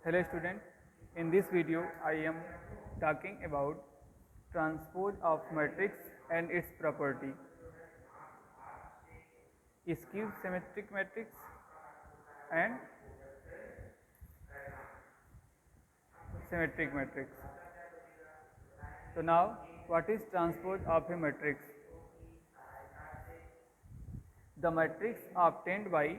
Hello student, in this video I am talking about transpose of matrix and its property. Skew symmetric matrix and symmetric matrix. So now what is transpose of a matrix? The matrix obtained by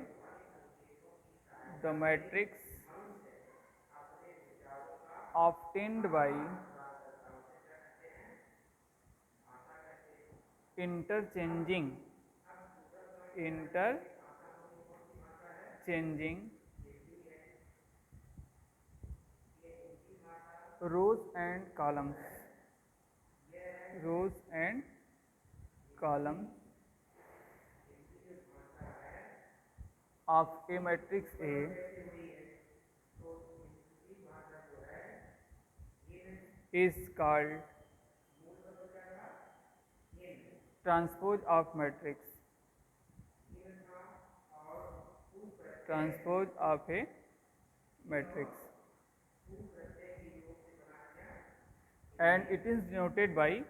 interchanging rows and columns of a matrix A is called transpose of matrix. Transpose of a matrix, and it is denoted by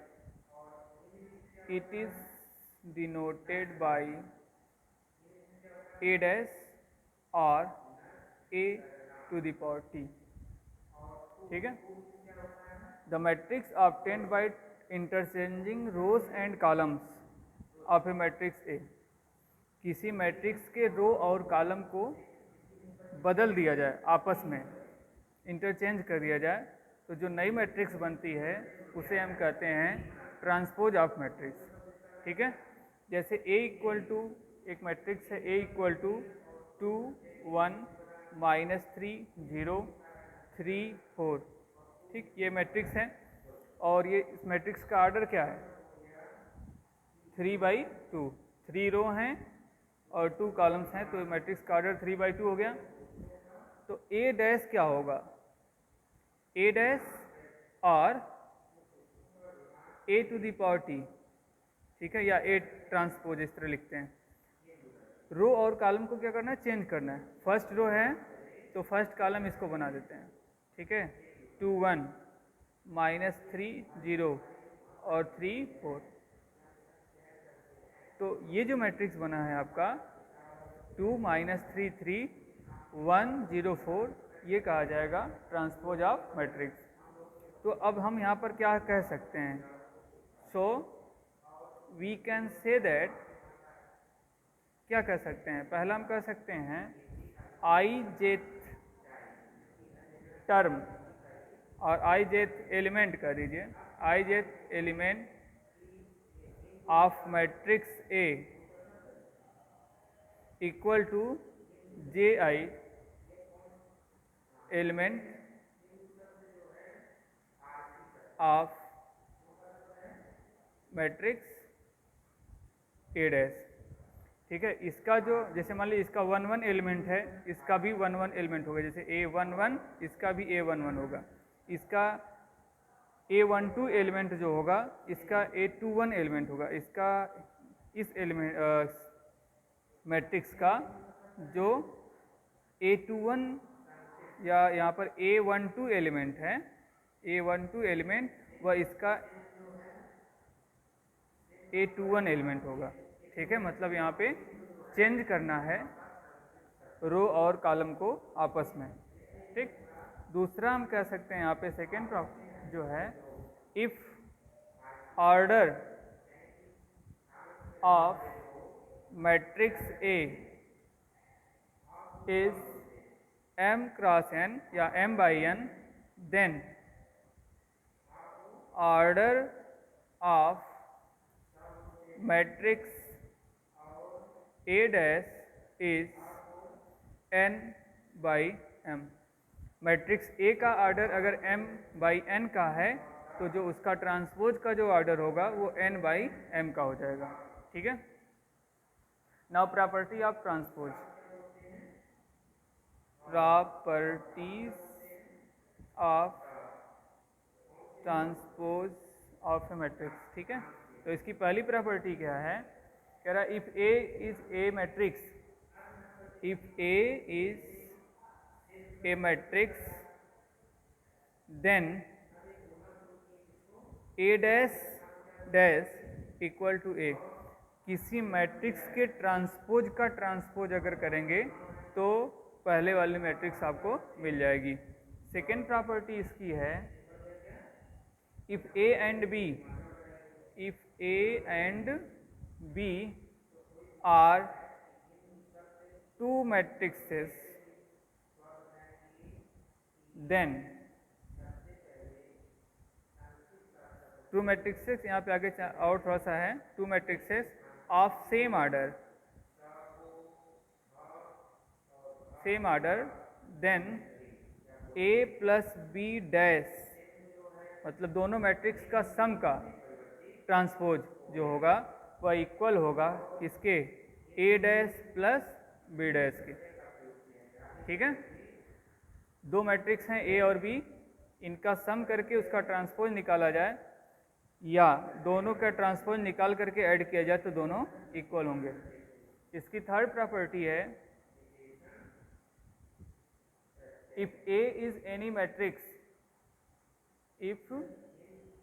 A dash or A to the power t. ठीक है. The matrix obtained by interchanging rows and columns of a matrix A. किसी matrix के रो और column को बदल दिया जाए, आपस में इंटरचेंज कर दिया जाए, तो जो नई मैट्रिक्स बनती है उसे हम कहते हैं ट्रांसपोज ऑफ मैट्रिक्स. ठीक है. जैसे A इक्वल टू एक मैट्रिक्स है A इक्वल टू 2 1 -3 0 3 4. ठीक, ये मैट्रिक्स है और ये इस मैट्रिक्स का ऑर्डर क्या है 3/2. 3 रो हैं और 2 कॉलम्स हैं, तो मैट्रिक्स का ऑर्डर 3/2 हो गया. तो A डैश क्या होगा, A डैश और A to the power t. ठीक है, या A ट्रांसपोज इस तरह लिखते हैं. रो और कॉलम को क्या करना है, चेंज करना है. फर्स्ट रो है तो फर्स्ट कॉलम इसको बना देते हैं. ठीक है, 2 1 -3 0 और 3 4. तो ये जो मैट्रिक्स बना है आपका 2 -3 3 1 0 4, ये कहा जाएगा ट्रांसपोज ऑफ मैट्रिक्स. तो अब हम यहाँ पर क्या कह सकते हैं, so we can say that, क्या कह सकते हैं, पहला हम कह सकते हैं आई जेथ टर्म और आई जेथ एलिमेंट कर दीजिए, i jth element of matrix A equal to j i element of matrix A dash. ठीक है, इसका जो जैसे मान लीजिए इसका 1 1 एलिमेंट है, इसका भी 1 1 एलिमेंट होगा. जैसे A1 1, इसका भी A1 1 होगा. इसका A12 एलिमेंट जो होगा इसका A21 एलिमेंट होगा. इसका इस एलिमेंट मैट्रिक्स का जो A21 या यहाँ पर A12 एलिमेंट है, A12 एलिमेंट, वह इसका A21 एलिमेंट होगा. ठीक है, मतलब यहाँ पे चेंज करना है रो और कॉलम को आपस में. ठीक. दूसरा हम कह सकते हैं यहाँ पे सेकेंड जो है, if order of matrix A is m cross n या m/n, then order of matrix A dash is n/m. Matrix A का ऑर्डर अगर m/n का है तो जो उसका ट्रांसपोज का जो ऑर्डर होगा वो n/m का हो जाएगा. ठीक है. Now property of transpose, properties of transpose of A matrix. ठीक है, तो इसकी पहली प्रॉपर्टी क्या है, कह रहा if A is a matrix, if A is a matrix then a dash dash equal to a, किसी मैट्रिक्स के ट्रांसपोज का ट्रांसपोज अगर करेंगे तो पहले वाली मैट्रिक्स आपको मिल जाएगी। सेकेंड प्रॉपर्टी इसकी है, if A and B, if A and B are two matrices then, two matrices यहाँ पे आगे और थोड़ा सा है, two matrices of same order, same order, then A plus B dash, मतलब दोनों मैट्रिक्स का सम का ट्रांसपोज जो होगा वह इक्वल होगा किसके, ए डैश प्लस बी डैश के। ठीक है, दो मैट्रिक्स हैं ए और बी, इनका सम करके उसका ट्रांसपोज निकाला जाए या दोनों का ट्रांसपोज निकाल करके ऐड किया जाए तो दोनों इक्वल होंगे। इसकी थर्ड प्रॉपर्टी है, if A is any matrix, if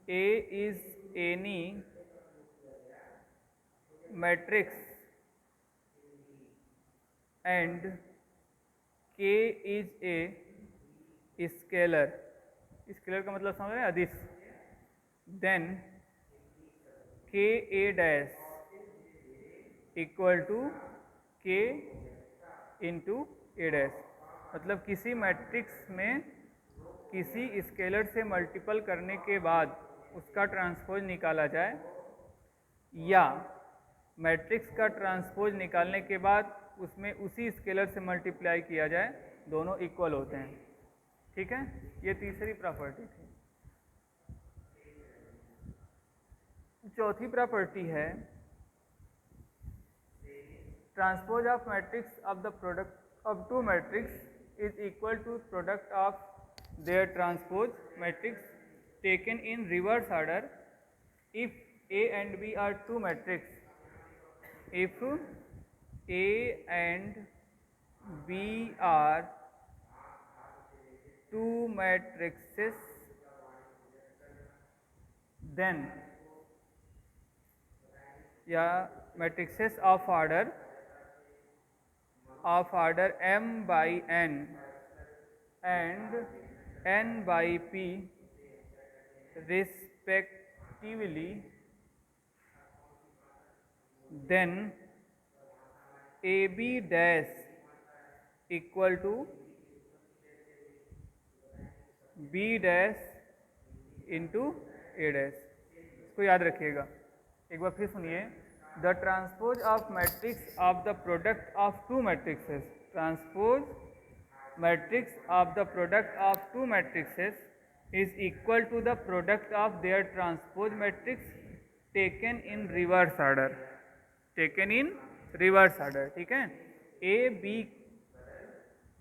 A is any matrix and के इज ए स्केलर, स्केलर का मतलब समझ रहे हैं, अदिश, देन के ए डैश इक्वल टू के इंटू ए डैश, मतलब किसी मैट्रिक्स में किसी स्केलर से मल्टीपल करने के बाद उसका ट्रांसपोज निकाला जाए या मैट्रिक्स का ट्रांसपोज निकालने के बाद उसमें उसी स्केलर से मल्टीप्लाई किया जाए, दोनों इक्वल होते हैं। ठीक है, ये तीसरी प्रॉपर्टी थी। चौथी प्रॉपर्टी है, transpose of matrix of the product of two matrix is equal to product of their transpose matrix taken in reverse order if A and B are two matrix, if A and B are two matrices then, या matrices of order m by n and n by p respectively, then AB dash equal to B dash into A dash. इसको याद रखिएगा, एक बार फिर सुनिए, the transpose of matrix of the product of two matrices, transpose matrix of the product of two matrices is equal to the product of their transpose matrix taken in reverse order, taken in reverse order. ठीक है, A B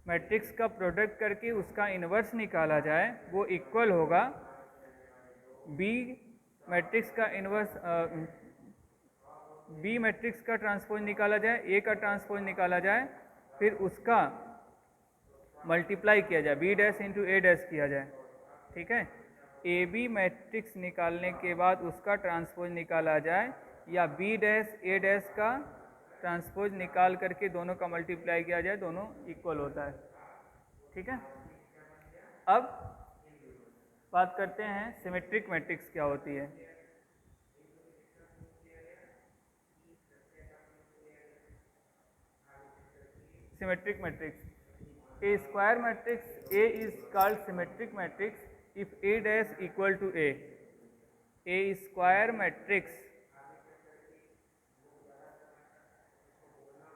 matrix का product करके उसका inverse निकाला जाए, वो equal होगा B matrix का इन्वर्स, बी मैट्रिक्स का ट्रांसपोज निकाला जाए, ए का ट्रांसपोज निकाला जाए, फिर उसका मल्टीप्लाई किया जाए, B dash into A dash किया जाए। ठीक है, ए बी मैट्रिक्स निकालने के बाद उसका ट्रांसपोज निकाला जाए या बी डैश ए डैश का ट्रांसपोज निकाल करके दोनों का मल्टीप्लाई किया जाए, दोनों इक्वल होता है। ठीक है, अब बात करते हैं सिमेट्रिक मैट्रिक्स क्या होती है। Symmetric matrix, a square matrix A is called symmetric matrix if A dash equal to A, a square matrix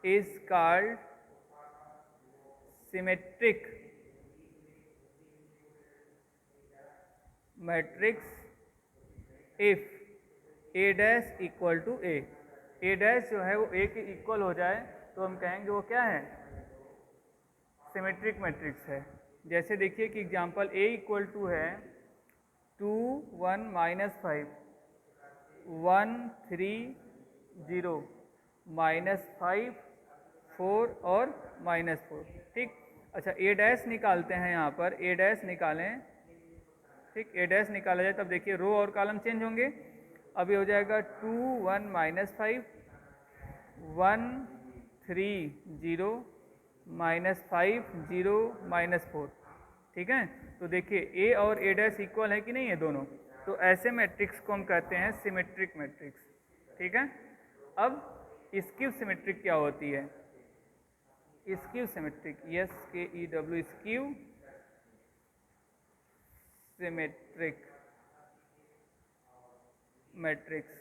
is called symmetric matrix if a dash equal to a, a dash जो है वो a के equal हो जाए तो हम कहेंगे वो क्या है, सिमेट्रिक मैट्रिक्स है। जैसे देखिए कि एग्जांपल a इक्वल टू है 2 1 -5 1 3 0 -5 4 और -4। ठीक, अच्छा ए डैश निकालते हैं, यहाँ पर ए डैश निकालें ठीक, ए डैश निकाला जाए तब देखिए रो और कॉलम चेंज होंगे। अब ये हो जाएगा 2 1 -5 1 3 0 -5 0 -4। ठीक है, तो देखिए ए और ए डैश इक्वल है कि नहीं है दोनों, तो ऐसे मैट्रिक्स को हम कहते हैं सिमेट्रिक मैट्रिक्स। ठीक है, अब स्क्यू सिमेट्रिक क्या होती है? Skew symmetric, SKEW, skew symmetric matrix.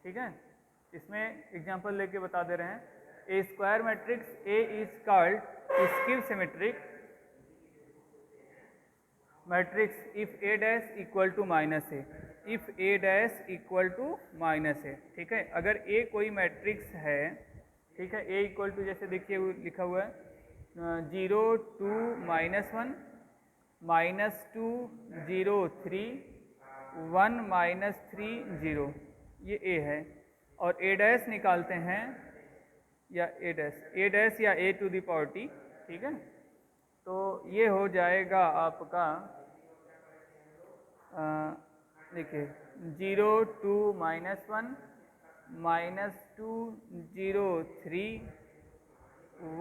ठीक है, इसमें एग्जांपल लेके बता दे रहे हैं। A square matrix A is called skew symmetric matrix if A dash equal to minus a, if A dash equal to minus a. ठीक है, अगर ए कोई मैट्रिक्स है, ठीक है, ए इक्वल टू जैसे देखिए लिखा हुआ है 0 2 -1 -2 0 3 1 -3 0, ये ए है। और ए डैश निकालते हैं, या ए डैश या ए टू द पावर टी। ठीक है, तो ये हो जाएगा आपका देखिए 0 2 -1 -2 0 3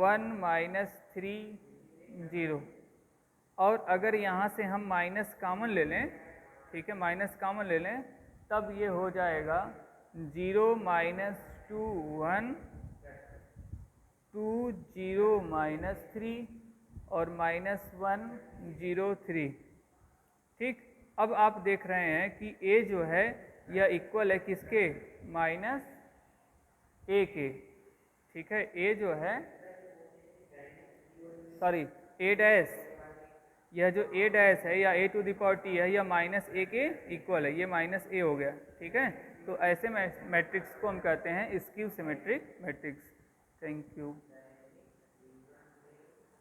1 -3 0। और अगर यहाँ से हम माइनस कॉमन ले लें, ठीक है, माइनस कॉमन ले लें, तब ये हो जाएगा 0 -2 1 2 0 -3 और -1 0 3। ठीक, अब आप देख रहे हैं कि ए जो है यह इक्वल है किसके? माइनस ए के। ठीक है, ए जो है, सॉरी ए डैश, यह जो ए डैश है या ए टू द पावर टी है, यह माइनस ए के इक्वल है, ये माइनस ए हो गया। ठीक है, तो ऐसे मैट्रिक्स को हम कहते हैं skew symmetric matrix. Thank you.